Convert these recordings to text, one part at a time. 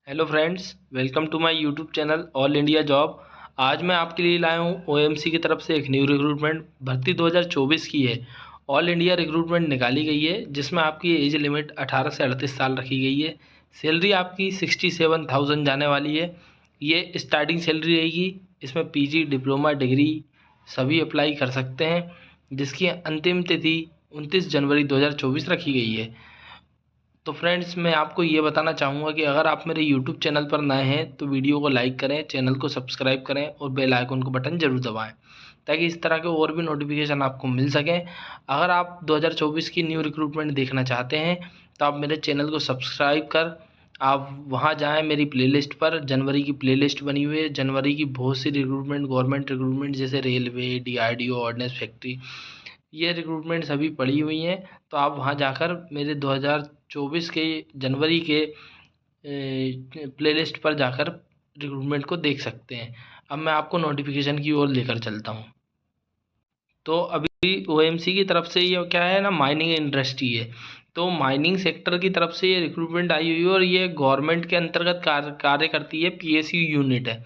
Hello friends, welcome to my YouTube channel all India job. आज मैं आपके लिए लाया हूँ ओएमसी की तरफ से एक न्यू रिक्रूटमेंट भर्ती 2024 की है। ऑल इंडिया रिक्रूटमेंट निकाली गई है जिसमें आपकी एज लिमिट 18 से 38 साल रखी गई है। सैलरी आपकी 67,000 जाने वाली है। ये स्टार्टिंग सैलरी रहेगी। इसमें पीजी डिप्लोमा डिग्री सभी अप्लाई कर सकते हैं, जिसकी अंतिम तिथि 29 जनवरी 2024 रखी गई है। तो फ्रेंड्स, मैं आपको ये बताना चाहूँगा कि अगर आप मेरे यूट्यूब चैनल पर नए हैं तो वीडियो को लाइक करें, चैनल को सब्सक्राइब करें और बेल आइकन को बटन ज़रूर दबाएं, ताकि इस तरह के और भी नोटिफिकेशन आपको मिल सकें। अगर आप 2024 की न्यू रिक्रूटमेंट देखना चाहते हैं तो आप मेरे चैनल को सब्सक्राइब कर आप वहाँ जाएँ। मेरी प्लेलिस्ट पर जनवरी की प्लेलिस्ट बनी हुई है। जनवरी की बहुत सी रिक्रूटमेंट, गवर्नमेंट रिक्रूटमेंट जैसे रेलवे, डीआरडीओ, ऑर्डिनेंस फैक्ट्री, ये रिक्रूटमेंट सभी पड़ी हुई हैं। तो आप वहाँ जाकर मेरे 2024 के जनवरी के प्लेलिस्ट पर जाकर रिक्रूटमेंट को देख सकते हैं। अब मैं आपको नोटिफिकेशन की ओर लेकर चलता हूँ। तो अभी ओएमसी की तरफ से ये क्या है ना, माइनिंग इंडस्ट्री है। तो माइनिंग सेक्टर की तरफ से ये रिक्रूटमेंट आई हुई है और ये गवर्नमेंट के अंतर्गत कार्य करती है। पीएसयू यूनिट है,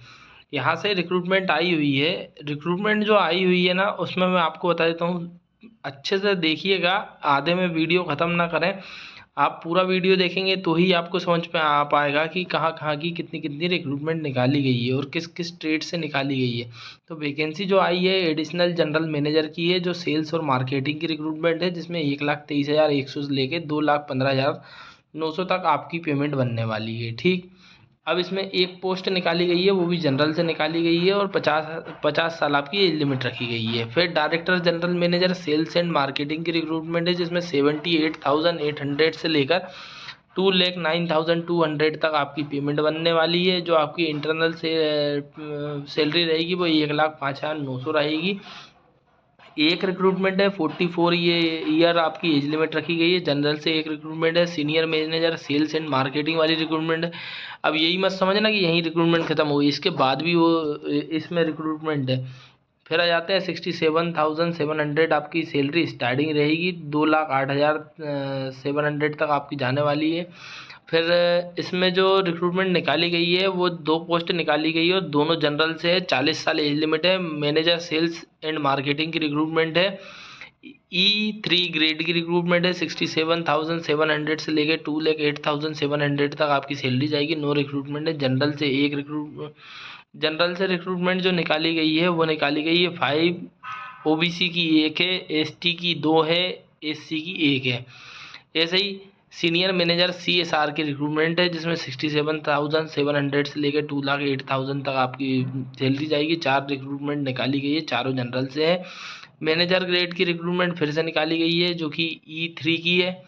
यहाँ से रिक्रूटमेंट आई हुई है। रिक्रूटमेंट जो आई हुई है ना, उसमें मैं आपको बता देता हूँ, अच्छे से देखिएगा, आधे में वीडियो ख़त्म ना करें। आप पूरा वीडियो देखेंगे तो ही आपको समझ में आ पाएगा कि कहाँ कहाँ की कितनी कितनी रिक्रूटमेंट निकाली गई है और किस किस ट्रेड से निकाली गई है। तो वैकेंसी जो आई है एडिशनल जनरल मैनेजर की है, जो सेल्स और मार्केटिंग की रिक्रूटमेंट है, जिसमें 1,23,100 से लेके 2,15,900 तक आपकी पेमेंट बनने वाली है। ठीक, अब इसमें एक पोस्ट निकाली गई है, वो भी जनरल से निकाली गई है और 50 साल आपकी एज लिमिट रखी गई है। फिर director general manager sales and marketing की रिक्रूटमेंट है, जिसमें 78,800 से लेकर 2,09,200 तक आपकी पेमेंट बनने वाली है। जो आपकी इंटरनल से सैलरी रहेगी वो 1,05,900 रहेगी। एक रिक्रूटमेंट है 44 ये ईयर आपकी एज लिमिट रखी गई है। जनरल से एक रिक्रूटमेंट है senior manager sales and marketing वाली रिक्रूटमेंट है। अब यही मत समझना कि यहीं रिक्रूटमेंट खत्म हो गई, इसके बाद भी वो इसमें रिक्रूटमेंट है। फिर आ जाते हैं 67,700 आपकी सैलरी स्टार्टिंग रहेगी। 2,08,700 तक आपकी जाने वाली है। फिर इसमें जो रिक्रूटमेंट निकाली गई है वो दो पोस्ट निकाली गई है और दोनों जनरल से है। 40 साल एज लिमिट है। मैनेजर सेल्स एंड मार्केटिंग की रिक्रूटमेंट है। E3 ग्रेड की रिक्रूटमेंट है। 67,700 से लेकर 2,08,700 तक आपकी सैलरी जाएगी। नो रिक्रूटमेंट है। जनरल से रिक्रूटमेंट जो निकाली गई है वो निकाली गई है 5 ओबीसी की एक है, एसटी की 2 है, एससी की 1 है। ऐसे ही सीनियर मैनेजर सीएसआर की रिक्रूटमेंट है, जिसमें 67,700 से लेकर 2,08,000 तक आपकी सैलरी जाएगी। 4 रिक्रूटमेंट निकाली गई है, चारों जनरल से है। मैनेजर ग्रेड की रिक्रूटमेंट फिर से निकाली गई है, जो कि E3 की है।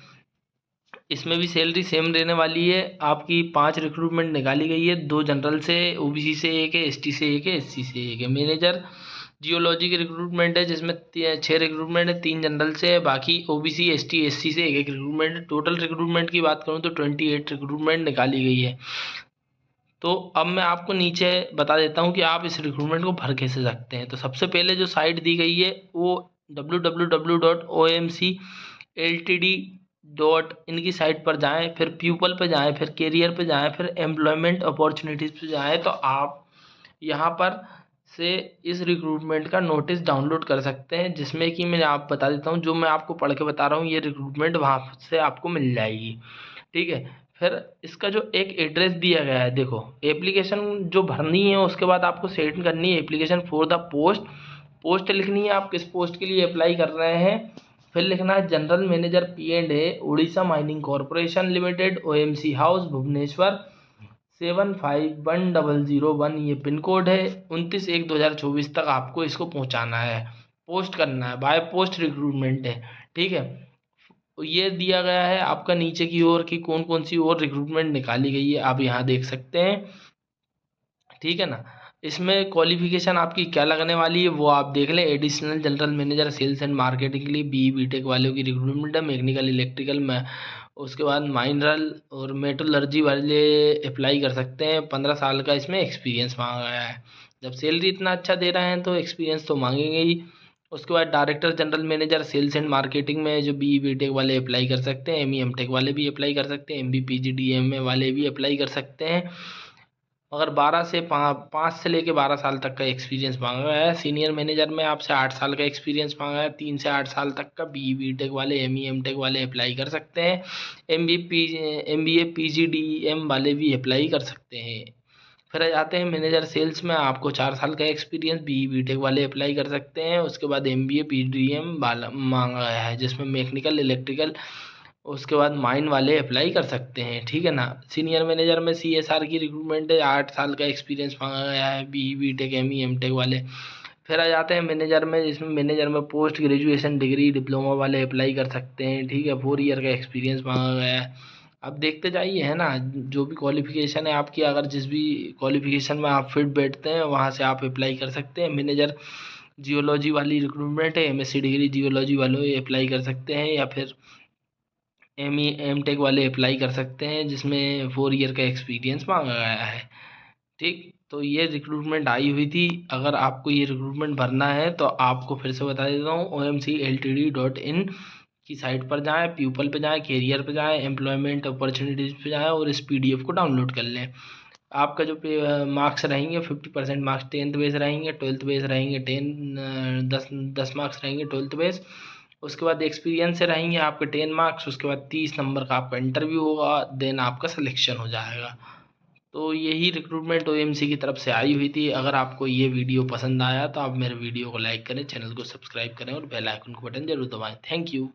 इसमें भी सैलरी सेम रहने वाली है। आपकी 5 रिक्रूटमेंट निकाली गई है, 2 जनरल से, ओबीसी से 1 है, एसटी से 1 है, एससी से 1 है। मैनेजर जियोलॉजी की रिक्रूटमेंट है, जिसमें 6 रिक्रूटमेंट है, 3 जनरल से है, बाकी ओबीसी, एसटी, एससी से 1 रिक्रूटमेंट है। टोटल रिक्रूटमेंट की बात करूँ तो 28 रिक्रूटमेंट निकाली गई है। तो अब मैं आपको नीचे बता देता हूँ कि आप इस रिक्रूटमेंट को भर कैसे सकते हैं। तो सबसे पहले जो साइट दी गई है वो www.omcltd.in की साइट पर जाएं, फिर पीपल पे जाएं, फिर कैरियर पे जाएं, फिर एम्प्लॉयमेंट अपॉर्चुनिटीज़ पे जाएं। तो आप यहाँ पर से इस रिक्रूटमेंट का नोटिस डाउनलोड कर सकते हैं, जिसमें कि मैं आप बता देता हूँ, जो मैं आपको पढ़ के बता रहा हूँ ये रिक्रूटमेंट वहाँ से आपको मिल जाएगी। ठीक है, फिर इसका जो एक एड्रेस दिया गया है, देखो, एप्लीकेशन जो भरनी है उसके बाद आपको सेंड करनी है application for the post. Post लिखनी है, आप किस पोस्ट के लिए अप्लाई कर रहे हैं। फिर लिखना है general manager P&A, Orissa mining corporation limited, OMC house, Bhubaneswar 751001, ये पिन कोड है। 29/1/2024 तक आपको इसको पहुंचाना है, पोस्ट करना है, बाय पोस्ट रिक्रूटमेंट है। ठीक है, तो ये दिया गया है आपका नीचे की ओर कि कौन कौन सी और रिक्रूटमेंट निकाली गई है, आप यहाँ देख सकते हैं। ठीक है ना, इसमें क्वालिफिकेशन आपकी क्या लगने वाली है वो आप देख लें। Additional general manager sales and marketing के लिए BE-BTech वालों की रिक्रूटमेंट है। मैकेनिकल, इलेक्ट्रिकल में, उसके बाद माइनरल और मेटलर्जी वाले अप्लाई कर सकते हैं। 15 साल का इसमें एक्सपीरियंस मांगा गया है। जब सैलरी इतना अच्छा दे रहे हैं तो एक्सपीरियंस तो मांगेंगे ही। उसके बाद director general manager sales and marketing में जो BE BTech वाले अप्लाई कर सकते हैं, ME MTech वाले भी अप्लाई कर सकते हैं, MB PG DMA वाले भी अप्लाई कर सकते हैं। अगर 5 से लेके 12 साल तक का एक्सपीरियंस मांगा गया है। सीनियर मैनेजर में आपसे 8 साल का एक्सपीरियंस मांगा है। 3 से 8 साल तक का BE BTech वाले, ME MTech वाले अप्लाई कर सकते हैं। MBA PG DM वाले भी अप्लाई कर सकते हैं। फिर आ जाते हैं मैनेजर सेल्स में, आपको 4 साल का एक्सपीरियंस, BE BTech वाले अप्लाई कर सकते हैं। उसके बाद MBA PGDM वाला मांगा गया है, जिसमें मैकेनिकल, इलेक्ट्रिकल, उसके बाद माइन वाले अप्लाई कर सकते हैं, ठीक है ना। सीनियर मैनेजर में CSR की रिक्रूटमेंट है, 8 साल का एक्सपीरियंस मांगा गया है, BE BTech ME MTech वाले। फिर आ जाते हैं मैनेजर में, जिसमें मैनेजर में पोस्ट ग्रेजुएशन डिग्री, डिप्लोमा वाले अप्लाई कर सकते हैं, ठीक है। 4 ईयर का एक्सपीरियंस मांगा गया है। अब देखते जाइए, है ना, जो भी क्वालिफिकेशन है आपकी, अगर जिस भी क्वालिफिकेशन में आप फिट बैठते हैं वहाँ से आप अप्लाई कर सकते हैं। मैनेजर जियोलॉजी वाली रिक्रूटमेंट है, MSc डिग्री जियोलॉजी वाले अप्लाई कर सकते हैं, या फिर ME MTech वाले अप्लाई कर सकते हैं, जिसमें 4 ईयर का एक्सपीरियंस मांगा गया है, ठीक। तो ये रिक्रूटमेंट आई हुई थी। अगर आपको ये रिक्रूटमेंट भरना है तो आपको फिर से बता देता हूँ, OMCLTD.in की साइट पर जाएं, प्यूपल पे जाएं, कैरियर पे जाएं, एम्प्लॉयमेंट अपॉर्चुनिटीज़ पे जाएं और इस PDF को डाउनलोड कर लें। आपका जो मार्क्स रहेंगे, 50% मार्क्स 10th बेस रहेंगे, 12th बेस रहेंगे, 10 मार्क्स रहेंगे 12th बेस। उसके बाद एक्सपीरियंस से रहेंगे आपके 10 मार्क्स। उसके बाद 30 नंबर का आपका इंटरव्यू होगा, देन आपका सिलेक्शन हो जाएगा। तो यही रिक्रूटमेंट OMC की तरफ से आई हुई थी। अगर आपको ये वीडियो पसंद आया तो आप मेरे वीडियो को लाइक करें, चैनल को सब्सक्राइब करें और बेल आइकन को बटन जरूर दबाएं। Thank you.